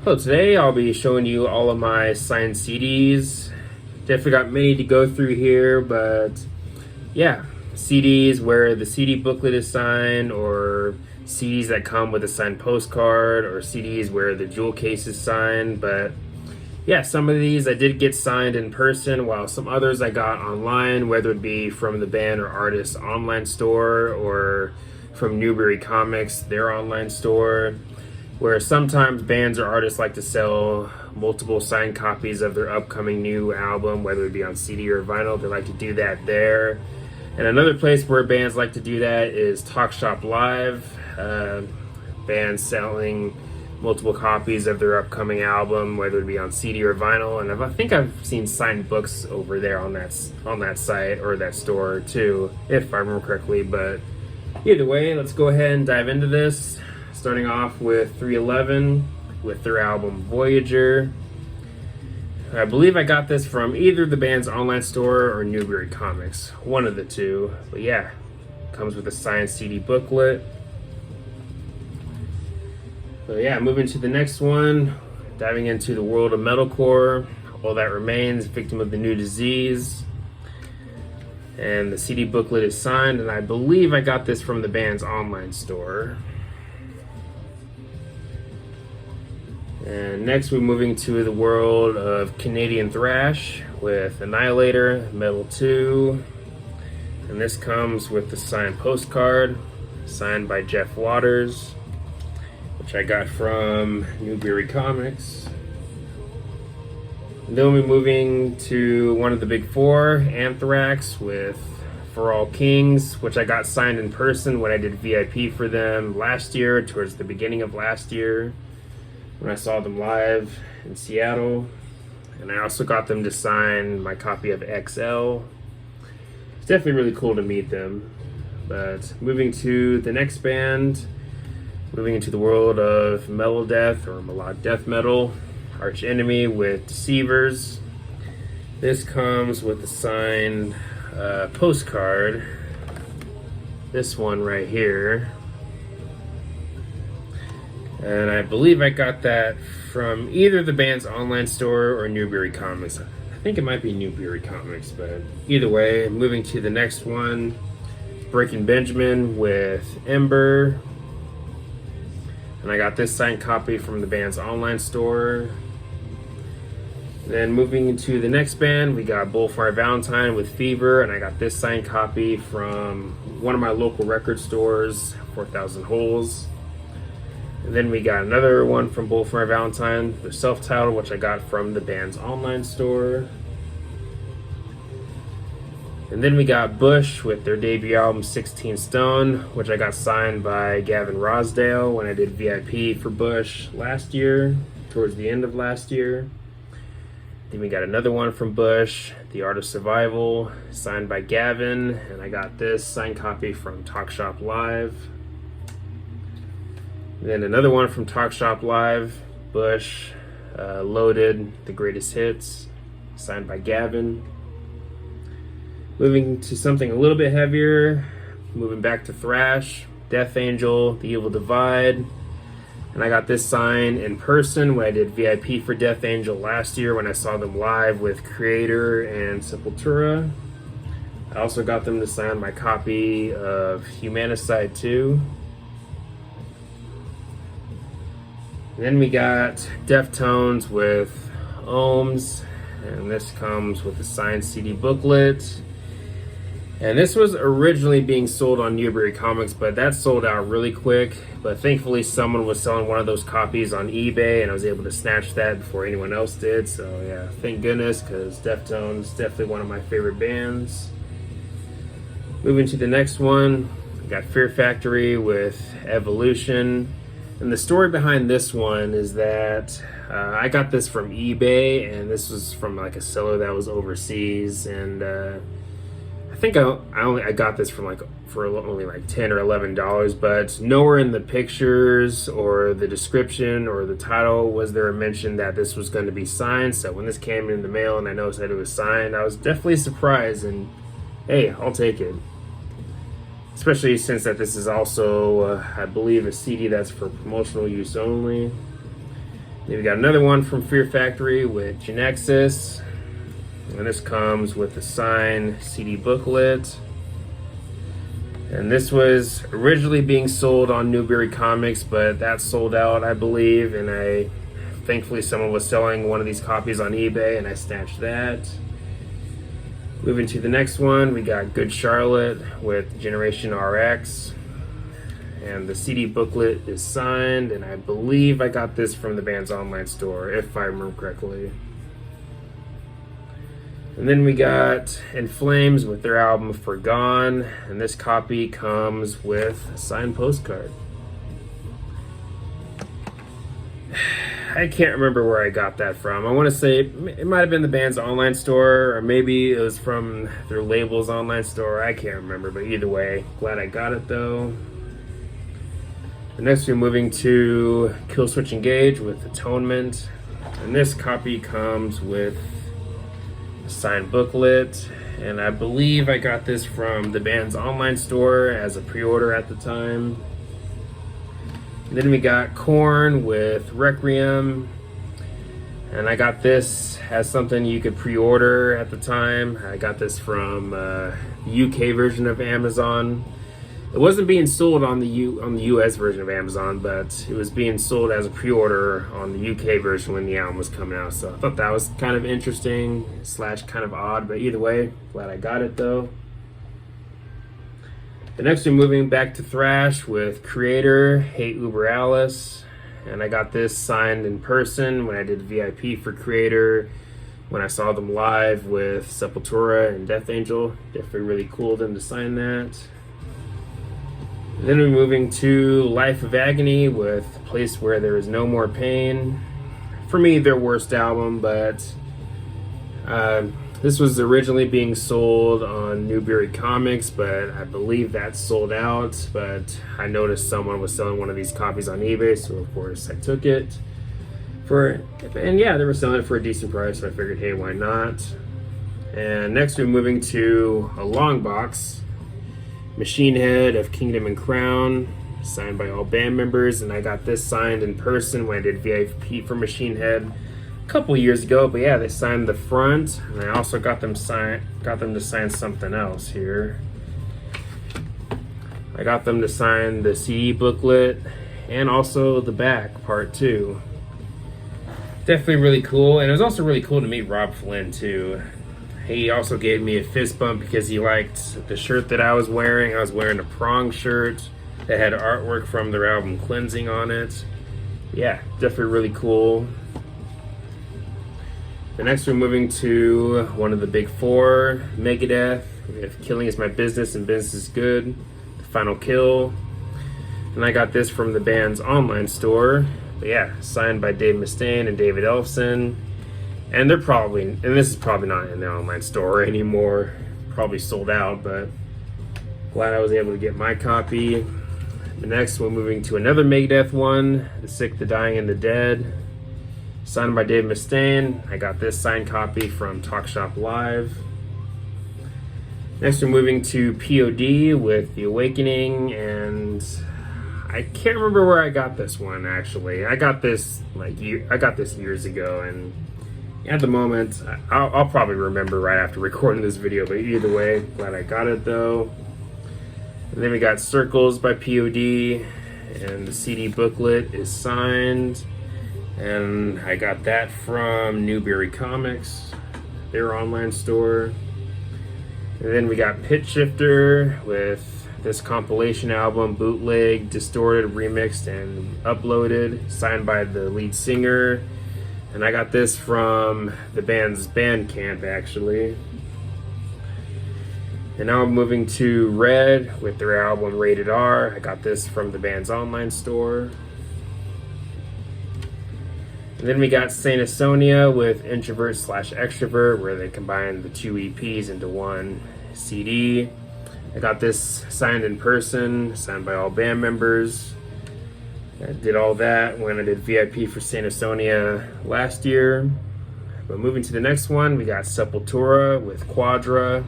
So today I'll be showing you all of my signed CDs. Definitely got many to go through here, but yeah, CDs where the CD booklet is signed, or CDs that come with a signed postcard, or CDs where the jewel case is signed. But yeah, some of these I did get signed in person, while some others I got online, whether it be from the band or artist online store or from Newbury Comics, their online store, where sometimes bands or artists like to sell multiple signed copies of their upcoming new album, whether it be on CD or vinyl. They like to do that there. And another place where bands like to do that is Talk Shop Live. Bands selling multiple copies of their upcoming album, whether it be on CD or vinyl. And I think I've seen signed books over there on that site or that store too, if I remember correctly. But either way, let's go ahead and dive into this. Starting off with 311 with their album Voyager. I believe I got this from either the band's online store or Newbury Comics, one of the two. But yeah, comes with a signed CD booklet. So yeah, moving to the next one, diving into the world of metalcore. All That Remains, Victim of the New Disease. And the CD booklet is signed, and I believe I got this from the band's online store. And next we're moving to the world of Canadian thrash with Annihilator, Metal 2. And this comes with the signed postcard, signed by Jeff Waters, which I got from Newbury Comics. And then we're moving to one of the big four, Anthrax with For All Kings, which I got signed in person when I did VIP for them last year, towards the beginning of last year, when I saw them live in Seattle. And I also got them to sign my copy of XL. It's definitely really cool to meet them. But moving to the next band, moving into the world of melodeath or melodic death metal, Arch Enemy with Deceivers. This comes with a signed postcard. This one right here. And I believe I got that from either the band's online store or Newbury Comics. I think it might be Newbury Comics, but either way, moving to the next one, Breaking Benjamin with Ember. And I got this signed copy from the band's online store. Then moving into the next band, we got Bullfire Valentine with Fever, and I got this signed copy from one of my local record stores, 4,000 Holes. And then we got another one from Bullfire Valentine, their self-titled, which I got from the band's online store. And then we got Bush with their debut album 16 Stone, which I got signed by Gavin Rosdale when I did VIP for Bush last year, towards the end of last year. Then we got another one from Bush, The Art of Survival, signed by Gavin, and I got this signed copy from Talk Shop Live. Then another one from Talk Shop Live, Bush, Loaded, The Greatest Hits, signed by Gavin. Moving to something a little bit heavier, moving back to thrash, Death Angel, The Evil Divide. And I got this signed in person when I did VIP for Death Angel last year when I saw them live with Creator and Sepultura. I also got them to sign my copy of Humanicide 2. And then we got Deftones with Ohms, and this comes with a signed CD booklet. And this was originally being sold on Newbury Comics, but that sold out really quick. But thankfully someone was selling one of those copies on eBay, and I was able to snatch that before anyone else did. So yeah, thank goodness, because Deftones, definitely one of my favorite bands. Moving to the next one, we got Fear Factory with Evolution. And the story behind this one is that I got this from eBay, and this was from like a seller that was overseas, and I think I got this from for only like $10 or $11, but nowhere in the pictures or the description or the title was there a mention that this was going to be signed. So when this came in the mail and I noticed that it was signed, I was definitely surprised, and hey, I'll take it. Especially since that this is also, I believe, a CD that's for promotional use only. Then we got another one from Fear Factory with Genexus. And this comes with the signed CD booklet. And this was originally being sold on Newberry Comics, but that sold out, I believe. And thankfully someone was selling one of these copies on eBay and I snatched that. Moving to the next one, we got Good Charlotte with Generation RX. And the CD booklet is signed, and I believe I got this from the band's online store, if I remember correctly. And then we got In Flames with their album Forgone, and this copy comes with a signed postcard. I can't remember where I got that from. I want to say it might have been the band's online store, or maybe it was from their label's online store. I can't remember, but either way, glad I got it though. The next we're moving to Killswitch Engage with Atonement, and this copy comes with a signed booklet, and I believe I got this from the band's online store as a pre-order at the time. And then we got Korn with Requiem, and I got this as something you could pre-order at the time. I got this from the UK version of Amazon. It wasn't being sold on the US version of Amazon, but it was being sold as a pre-order on the UK version when the album was coming out. So I thought that was kind of interesting / kind of odd, but either way, glad I got it though. The next we're moving back to thrash with Creator, Hate Uber Alice, and I got this signed in person when I did VIP for Creator, when I saw them live with Sepultura and Death Angel. Definitely really cool of them to sign that. Then we're moving to Life of Agony with Place Where There Is No More Pain. For me, their worst album, but this was originally being sold on Newberry Comics, but I believe that's sold out. But I noticed someone was selling one of these copies on eBay, so of course I took it. And yeah, they were selling it for a decent price, so I figured, hey, why not? And next we're moving to a long box. Machine Head of Kingdom and Crown, signed by all band members, and I got this signed in person when I did VIP for Machine Head a couple years ago. But yeah, they signed the front, and I also got them to sign something else here. I got them to sign the CD booklet and also the back part 2. Definitely really cool, and it was also really cool to meet Rob Flynn too. He also gave me a fist bump because he liked the shirt that I was wearing. I was wearing a Prong shirt that had artwork from their album Cleansing on it. Yeah, definitely really cool. The next we're moving to one of the big 4, Megadeth with Killing Is My Business and Business Is Good, The Final Kill. And I got this from the band's online store. But yeah, signed by Dave Mustaine and David Ellefson. And this is probably not in the online store anymore, probably sold out, but glad I was able to get my copy. The next we're moving to another Megadeth one, The Sick, the Dying, and the Dead, signed by Dave Mustaine. I got this signed copy from Talk Shop Live. Next we're moving to POD with The Awakening, and I can't remember where I got this one actually. I got this years ago, and at the moment, I'll probably remember right after recording this video, but either way, glad I got it though. And then we got Circles by POD, and the CD booklet is signed, and I got that from Newberry Comics, their online store. And then we got Pitch Shifter with this compilation album, bootleg, distorted, remixed, and uploaded, signed by the lead singer. And I got this from the band's Bandcamp, actually. And now I'm moving to Red with their album Rated R. I got this from the band's online store. And then we got Saint Asonia with Introvert / Extrovert, where they combined the 2 EPs into one CD. I got this signed in person, signed by all band members. I did all that when I did VIP for Saint Asonia last year. But moving to the next one, we got Sepultura with Quadra.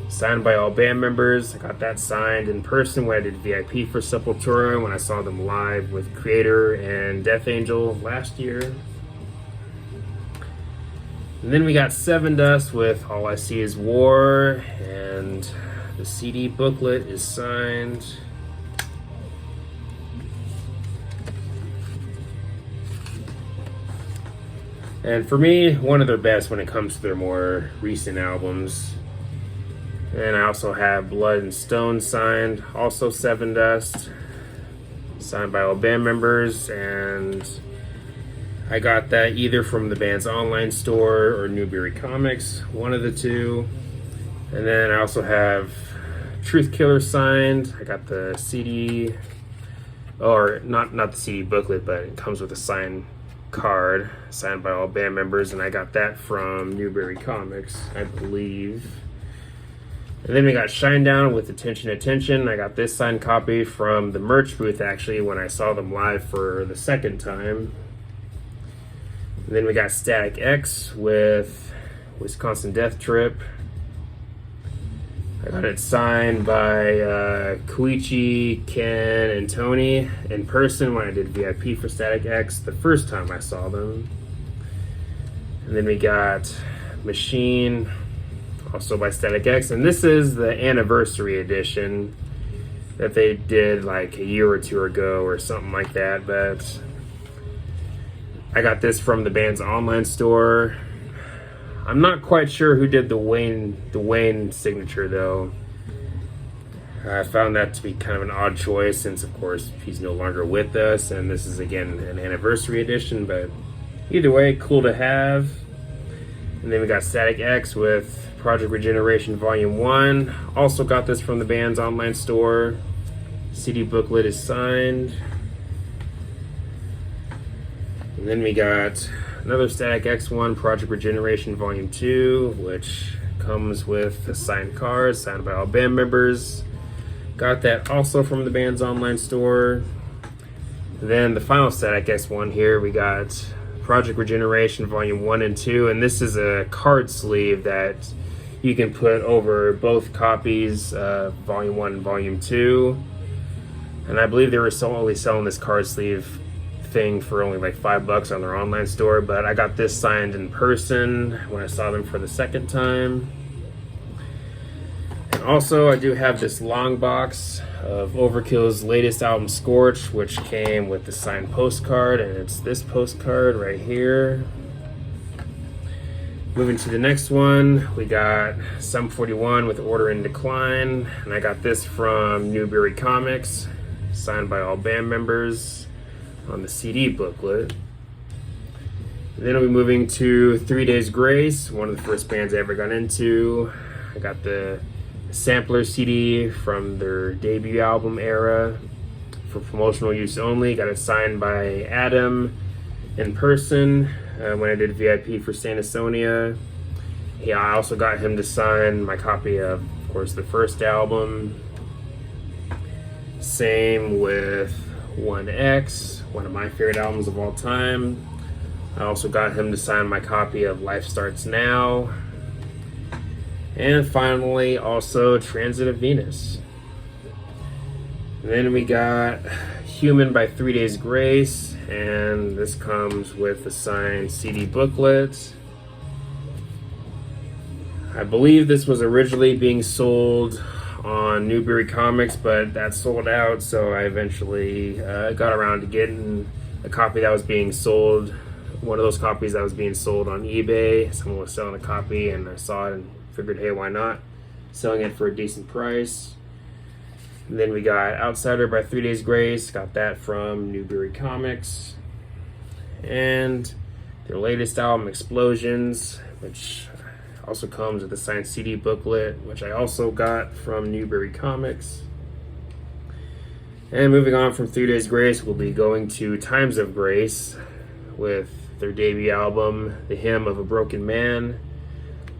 signed by all band members. I got that signed in person when I did VIP for Sepultura, when I saw them live with Creator and Death Angel last year. And then we got Sevendust with All I See Is War, and the CD booklet is signed. And for me, one of their best when it comes to their more recent albums. And I also have Blood and Stone signed, also Sevendust, signed by all band members, and I got that either from the band's online store or Newberry Comics, one of the two. And then I also have Truth Killer signed. I got the CD, or not the CD booklet, but it comes with a signed card signed by all band members, and I got that from Newberry Comics, I believe. And then we got Shinedown with Attention Attention. I got this signed copy from the merch booth actually when I saw them live for the second time. And then we got Static X with Wisconsin Death Trip. I got it signed by Koichi, Ken, and Tony in person when I did VIP for Static X the first time I saw them. And then we got Machine, also by Static X, and this is the anniversary edition that they did like a year or two ago or something like that, but I got this from the band's online store. I'm not quite sure who did the Wayne signature though. I found that to be kind of an odd choice since of course he's no longer with us, and this is again an anniversary edition, but either way, cool to have. And then we got Static X with Project Regeneration Volume 1. Also got this from the band's online store. CD booklet is signed. And then we got another Static X one, Project Regeneration Volume 2, which comes with a signed card, signed by all band members. Got that also from the band's online store. And then the final Static X one here, we got Project Regeneration Volume 1 and 2, and this is a card sleeve that you can put over both copies, Volume 1 and Volume 2. And I believe they were only selling this card sleeve thing for only like $5 on their online store, but I got this signed in person when I saw them for the second time. And also I do have this long box of Overkill's latest album Scorch, which came with the signed postcard, and it's this postcard right here. Moving to the next one, we got Sum 41 with Order in Decline, and I got this from Newberry Comics, signed by all band members on the CD booklet. And then I'll be moving to 3 Days Grace, one of the first bands I ever got into. I got the sampler CD from their debut album era for promotional use only. Got it signed by Adam in person when I did VIP for Sanisonia. Yeah, I also got him to sign my copy of course, the first album. Same with 1X, one of my favorite albums of all time. I also got him to sign my copy of Life Starts Now. And finally, also Transit of Venus. And then we got Human by 3 Days Grace, and this comes with the signed CD booklet. I believe this was originally being sold on Newberry Comics, but that sold out, so I eventually got around to getting a copy that was being sold, one of those copies that was being sold on eBay. Someone was selling a copy and I saw it and figured, hey, why not? Selling it for a decent price. And then we got Outsider by 3 Days Grace, got that from Newberry Comics. And their latest album, Explosions, which also comes with a signed CD booklet, which I also got from Newberry Comics. And moving on from 3 Days Grace, we'll be going to Times of Grace with their debut album, The Hymn of a Broken Man,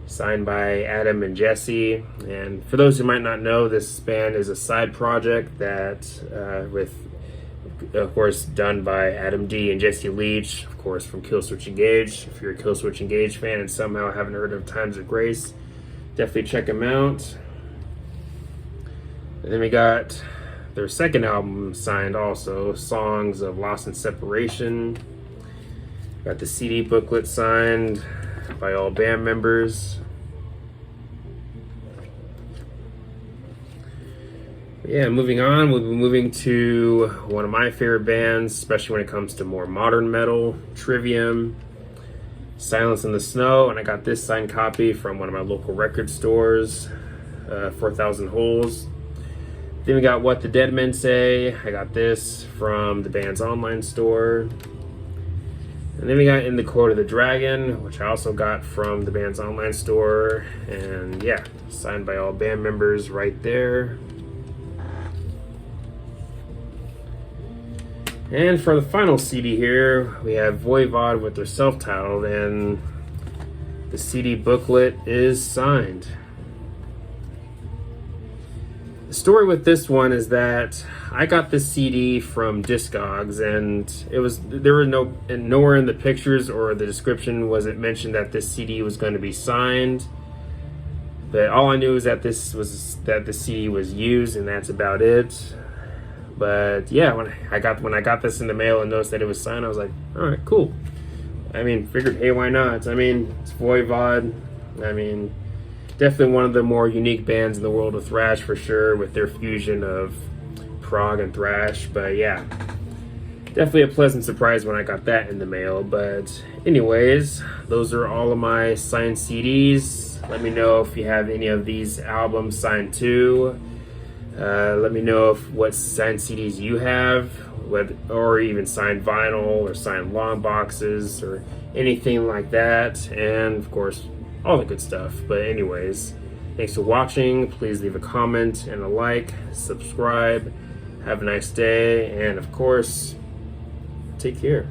signed by Adam and Jesse. And for those who might not know, this band is a side project that, with, of course, done by Adam D and Jesse Leach, of course, from Killswitch Engage. If you're a Killswitch Engage fan and somehow haven't heard of Times of Grace, definitely check them out. And then we got their second album signed also, Songs of Loss and Separation. Got the CD booklet signed by all band members. Yeah, moving on, we'll be moving to one of my favorite bands, especially when it comes to more modern metal, Trivium, Silence in the Snow, and I got this signed copy from one of my local record stores, 4,000 Holes. Then we got What the Dead Men Say. I got this from the band's online store. And then we got In the Court of the Dragon, which I also got from the band's online store. And yeah, signed by all band members right there. And for the final CD here, we have Voivod with their self-titled, and the CD booklet is signed. The story with this one is that I got this CD from Discogs, and there were nowhere in the pictures or the description was it mentioned that this CD was going to be signed. But all I knew is that the CD was used, and that's about it. But yeah, when I got this in the mail and noticed that it was signed, I was like, all right, cool. I mean, figured, hey, why not? I mean, it's Voivod. I mean, definitely one of the more unique bands in the world of thrash for sure, with their fusion of prog and thrash. But yeah, definitely a pleasant surprise when I got that in the mail. But anyways, those are all of my signed CDs. Let me know if you have any of these albums signed too. Let me know what signed CDs you have, or even signed vinyl or signed long boxes or anything like that. And of course, all the good stuff. But anyways, thanks for watching. Please leave a comment and a like, subscribe. Have a nice day, and of course, take care.